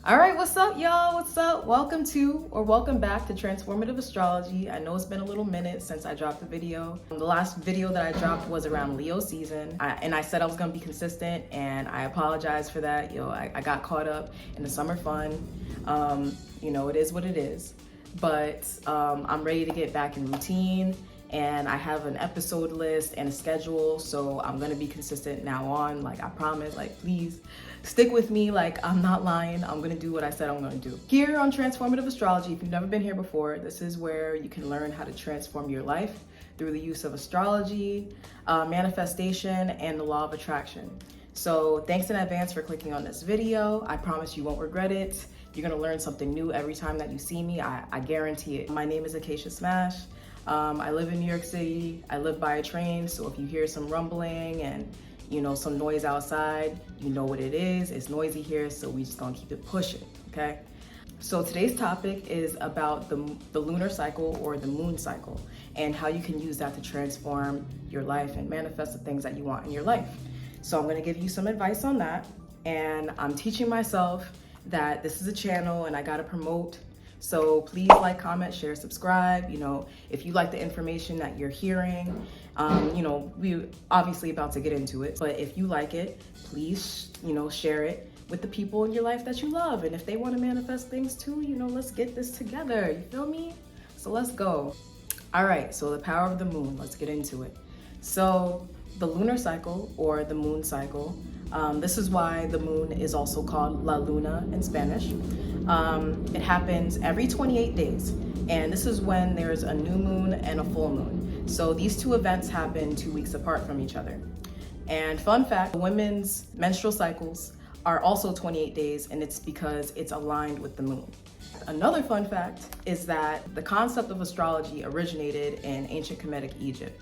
All right, what's up, y'all? What's up? Welcome back to Transformative Astrology. I know it's been a little minute since I dropped the video. The last video that I dropped was around Leo season, and I said I was gonna be consistent, and I apologize for that. I got caught up in the summer fun. It is what it is, but I'm ready to get back in routine, and I have an episode list and a schedule, so I'm gonna be consistent now on. Like, I promise, please stick with me. I'm not lying. I'm gonna do what I said I'm gonna do. Here on Transformative Astrology, if you've never been here before, this is where you can learn how to transform your life through the use of astrology, manifestation, and the law of attraction. So thanks in advance for clicking on this video. I promise you won't regret it. You're gonna learn something new every time that you see me. I guarantee it. My name is T.A Smash. I live in New York City. I live by a train, so if you hear some rumbling and some noise outside, you know what it is. It's noisy here, so we just gonna keep it pushing, okay? So today's topic is about the lunar cycle or the moon cycle and how you can use that to transform your life and manifest the things that you want in your life. So I'm gonna give you some advice on that, and I'm teaching myself that this is a channel and I gotta promote. So please like, comment, share, subscribe. If you like the information that you're hearing, we obviously about to get into it, but if you like it, please, share it with the people in your life that you love. And if they want to manifest things too, let's get this together. You feel me? So let's go. All right, so the power of the moon, let's get into it. So the lunar cycle or the moon cycle, this is why the moon is also called La Luna in Spanish. It happens every 28 days, and this is when there's a new moon and a full moon. So these two events happen 2 weeks apart from each other. And fun fact, women's menstrual cycles are also 28 days, and it's because it's aligned with the moon. Another fun fact is that the concept of astrology originated in ancient Kemetic Egypt.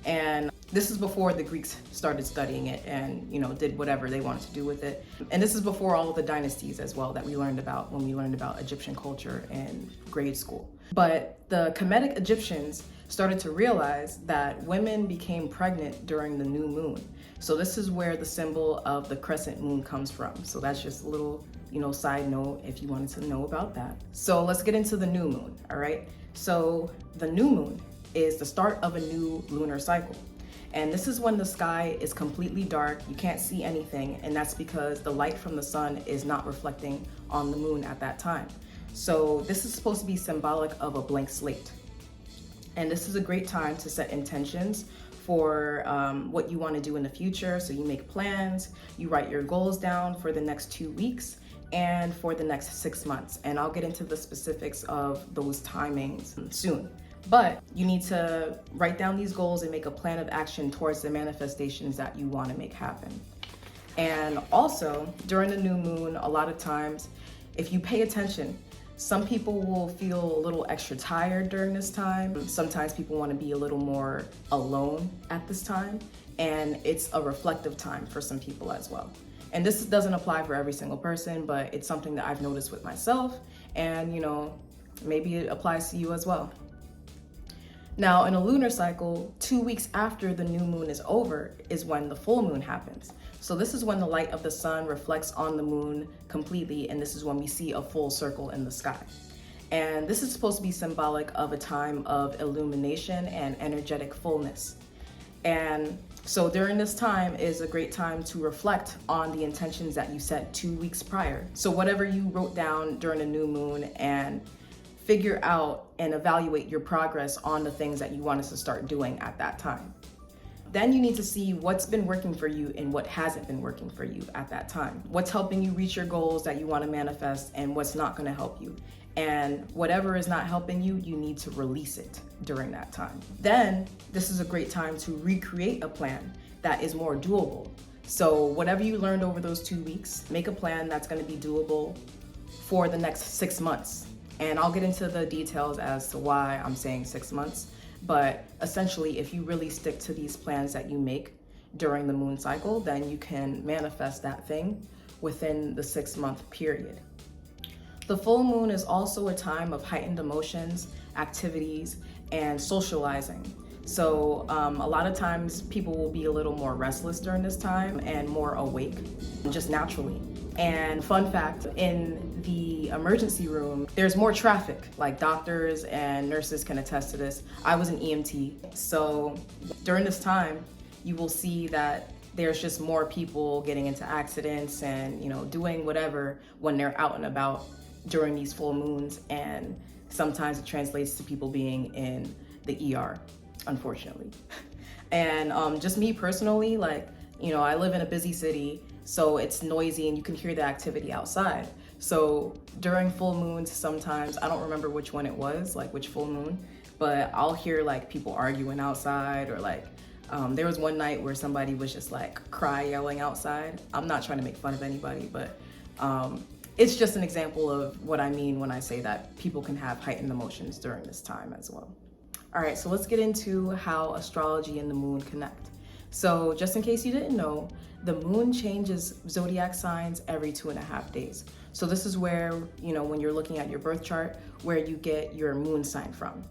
And this is before the Greeks started studying it and, did whatever they wanted to do with it. And this is before all of the dynasties as well that we learned about when we learned about Egyptian culture in grade school. But the Kemetic Egyptians started to realize that women became pregnant during the new moon. So this is where the symbol of the crescent moon comes from. So that's just a little, side note if you wanted to know about that. So let's get into the new moon, all right? So the new moon is the start of a new lunar cycle. And this is when the sky is completely dark, you can't see anything, and that's because the light from the sun is not reflecting on the moon at that time. So this is supposed to be symbolic of a blank slate. And this is a great time to set intentions for what you want to do in the future. So you make plans, you write your goals down for the next 2 weeks and for the next 6 months. And I'll get into the specifics of those timings soon. But you need to write down these goals and make a plan of action towards the manifestations that you want to make happen. And also, during the new moon, a lot of times, if you pay attention, some people will feel a little extra tired during this time. Sometimes people want to be a little more alone at this time, and it's a reflective time for some people as well. And this doesn't apply for every single person, but it's something that I've noticed with myself, and maybe it applies to you as well. Now, in a lunar cycle, 2 weeks after the new moon is over is when the full moon happens. So this is when the light of the sun reflects on the moon completely, and this is when we see a full circle in the sky. And this is supposed to be symbolic of a time of illumination and energetic fullness. And so during this time is a great time to reflect on the intentions that you set 2 weeks prior. So whatever you wrote down during the new moon, and figure out and evaluate your progress on the things that you wanted to start doing at that time. Then you need to see what's been working for you and what hasn't been working for you at that time. What's helping you reach your goals that you want to manifest and what's not going to help you. And whatever is not helping you, you need to release it during that time. Then this is a great time to recreate a plan that is more doable. So whatever you learned over those 2 weeks, make a plan that's going to be doable for the next 6 months. And I'll get into the details as to why I'm saying 6 months. But essentially, if you really stick to these plans that you make during the moon cycle, then you can manifest that thing within the 6-month period. The full moon is also a time of heightened emotions, activities, and socializing. So a lot of times people will be a little more restless during this time and more awake just naturally. And fun fact, in the emergency room, there's more traffic. Like doctors and nurses can attest to this. I was an EMT, so during this time, you will see that there's just more people getting into accidents and, doing whatever when they're out and about during these full moons. And sometimes it translates to people being in the ER, unfortunately. And just me personally, I live in a busy city, so it's noisy and you can hear the activity outside. So during full moons, sometimes, I don't remember which one it was, which full moon, but I'll hear people arguing outside, or there was one night where somebody was just cry yelling outside. I'm not trying to make fun of anybody, but it's just an example of what I mean when I say that people can have heightened emotions during this time as well. All right, so let's get into how astrology and the moon connect. So just in case you didn't know, the moon changes zodiac signs every 2.5 days. So this is where, when you're looking at your birth chart, where you get your moon sign from.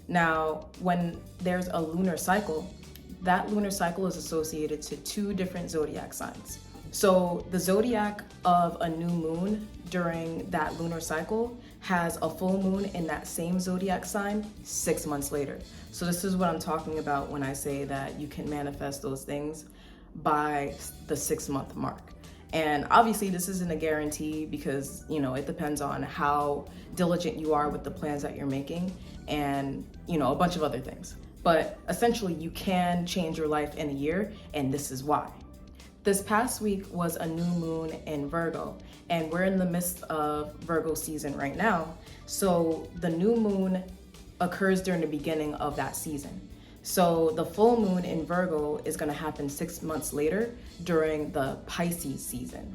Now, when there's a lunar cycle, that lunar cycle is associated to 2 different zodiac signs. So the zodiac of a new moon during that lunar cycle has a full moon in that same zodiac sign 6 months later. So this is what I'm talking about when I say that you can manifest those things by the 6-month mark. And obviously this isn't a guarantee because, it depends on how diligent you are with the plans that you're making and, a bunch of other things. But essentially you can change your life in a year, and this is why. This past week was a new moon in Virgo, and we're in the midst of Virgo season right now. So the new moon occurs during the beginning of that season. So the full moon in Virgo is going to happen 6 months later during the Pisces season.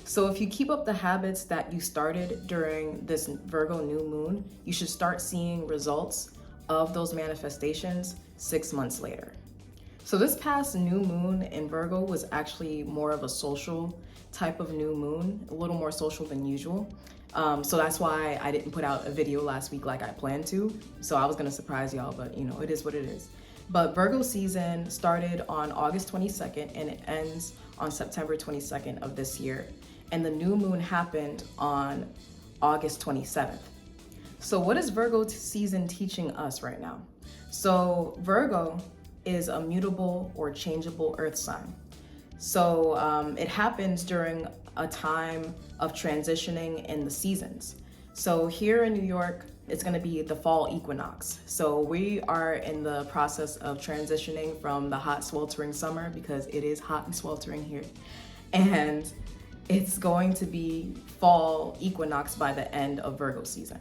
So if you keep up the habits that you started during this Virgo new moon, you should start seeing results of those manifestations 6 months later. So this past new moon in Virgo was actually more of a social type of new moon, a little more social than usual. So that's why I didn't put out a video last week like I planned to. So I was gonna surprise y'all, but it is what it is. But Virgo season started on August 22nd and it ends on September 22nd of this year. And the new moon happened on August 27th. So what is Virgo season teaching us right now? So Virgo is a mutable or changeable earth sign. So it happens during a time of transitioning in the seasons. So here in New York, it's gonna be the fall equinox. So we are in the process of transitioning from the hot sweltering summer, because it is hot and sweltering here. And it's going to be fall equinox by the end of Virgo season.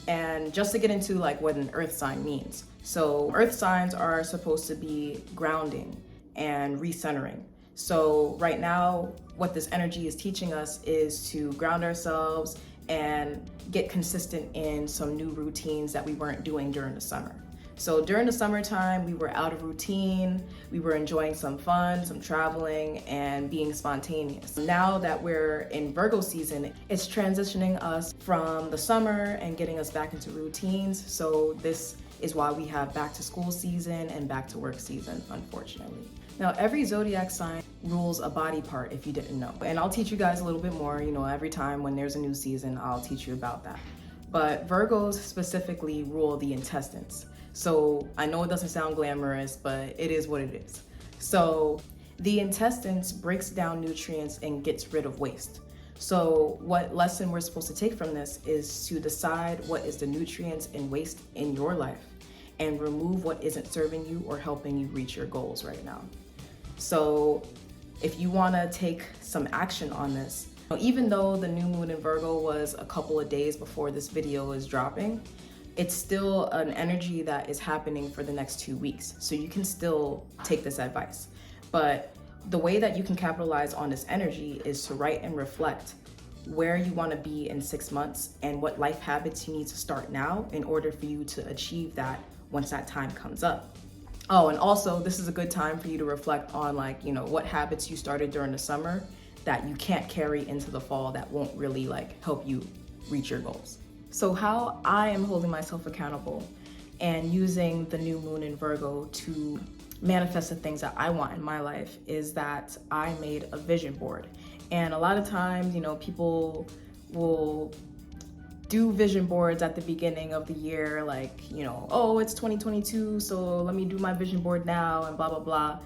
And just to get into what an earth sign means. So earth signs are supposed to be grounding and recentering. So right now, what this energy is teaching us is to ground ourselves and get consistent in some new routines that we weren't doing during the summer. So during the summertime, we were out of routine, we were enjoying some fun, some traveling, and being spontaneous. Now that we're in Virgo season, it's transitioning us from the summer and getting us back into routines. So this is why we have back to school season and back to work season, unfortunately. Now, every zodiac sign rules a body part, if you didn't know. And I'll teach you guys a little bit more, every time when there's a new season, I'll teach you about that. But Virgos specifically rule the intestines. So I know it doesn't sound glamorous, but it is what it is. So the intestines breaks down nutrients and gets rid of waste. So what lesson we're supposed to take from this is to decide what is the nutrients and waste in your life and remove what isn't serving you or helping you reach your goals right now. So if you want to take some action on this, even though the new moon in Virgo was a couple of days before this video is dropping, it's still an energy that is happening for the next 2 weeks. So you can still take this advice. But the way that you can capitalize on this energy is to write and reflect where you want to be in 6 months and what life habits you need to start now in order for you to achieve that once that time comes up. Oh, and also this is a good time for you to reflect on what habits you started during the summer that you can't carry into the fall that won't really help you reach your goals. So how I am holding myself accountable and using the new moon in Virgo to manifest the things that I want in my life is that I made a vision board. And a lot of times, you know, people will do vision boards at the beginning of the year, like, you know, oh, it's 2022, so let me do my vision board now and blah, blah, blah.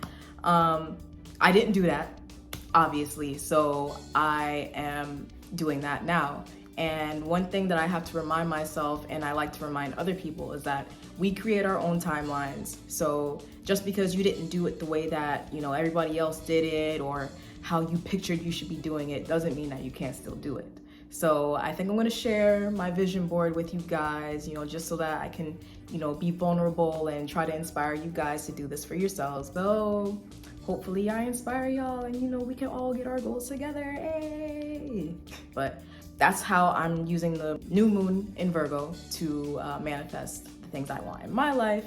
I didn't do that, obviously, so I am doing that now. And one thing that I have to remind myself, and I like to remind other people, is that we create our own timelines. So just because you didn't do it the way that, you know, everybody else did it, or how you pictured you should be doing it, doesn't mean that you can't still do it. So I think I'm gonna share my vision board with you guys, you know, just so that I can, you know, be vulnerable and try to inspire you guys to do this for yourselves. Though, hopefully I inspire y'all and, you know, we can all get our goals together, hey! But that's how I'm using the new moon in Virgo to manifest the things I want in my life.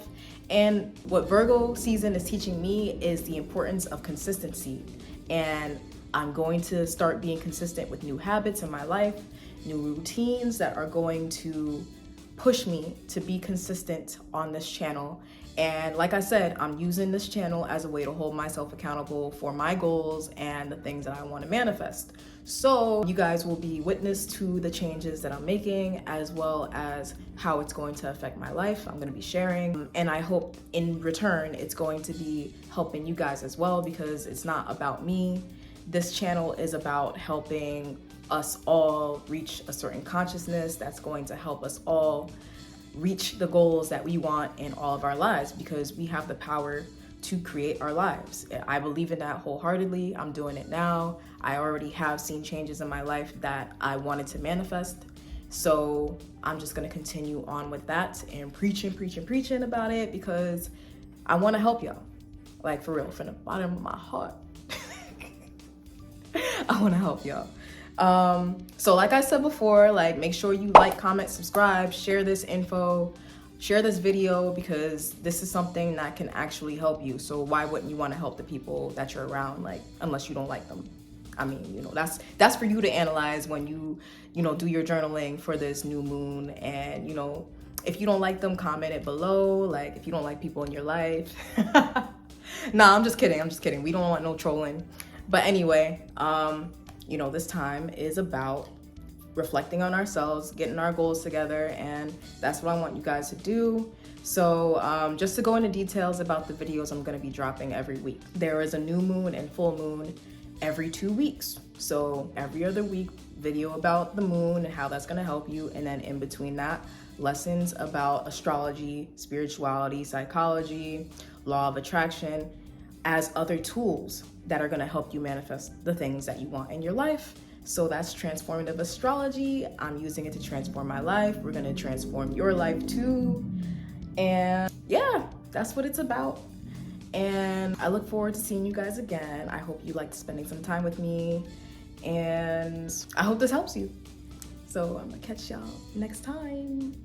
And what Virgo season is teaching me is the importance of consistency. And I'm going to start being consistent with new habits in my life, new routines that are going to push me to be consistent on this channel. And like I said, I'm using this channel as a way to hold myself accountable for my goals and the things that I want to manifest. So you guys will be witness to the changes that I'm making, as well as how it's going to affect my life. I'm going to be sharing, and I hope in return it's going to be helping you guys as well, because it's not about me. This channel is about helping us all reach a certain consciousness that's going to help us all reach the goals that we want in all of our lives, because we have the power to create our lives. I believe in that wholeheartedly. I'm doing it now. I already have seen changes in my life that I wanted to manifest. So I'm just gonna continue on with that and preaching about it, because I wanna help y'all. Like, for real, from the bottom of my heart. I wanna help y'all. So like I said before, like, make sure you like, comment, subscribe, share this info, share this video, because this is something that can actually help you. So why wouldn't you want to help the people that you're around, like, unless you don't like them? I mean, you know, that's for you to analyze when you know, do your journaling for this new moon. And, you know, if you don't like them, comment it below. Like, if you don't like people in your life. Nah, I'm just kidding. We don't want no trolling. But anyway, you know, this time is about reflecting on ourselves, getting our goals together, and that's what I want you guys to do. So just to go into details about the videos I'm going to be dropping every week. There is a new moon and full moon every 2 weeks. So every other week, video about the moon and how that's going to help you, and then in between that, lessons about astrology, spirituality, psychology, law of attraction, as other tools that are going to help you manifest the things that you want in your life. So that's Transformative Astrology. I'm using it to transform my life. We're going to transform your life too. And yeah, that's what it's about. And I look forward to seeing you guys again. I hope you liked spending some time with me, and I hope this helps you. So I'm gonna catch y'all next time.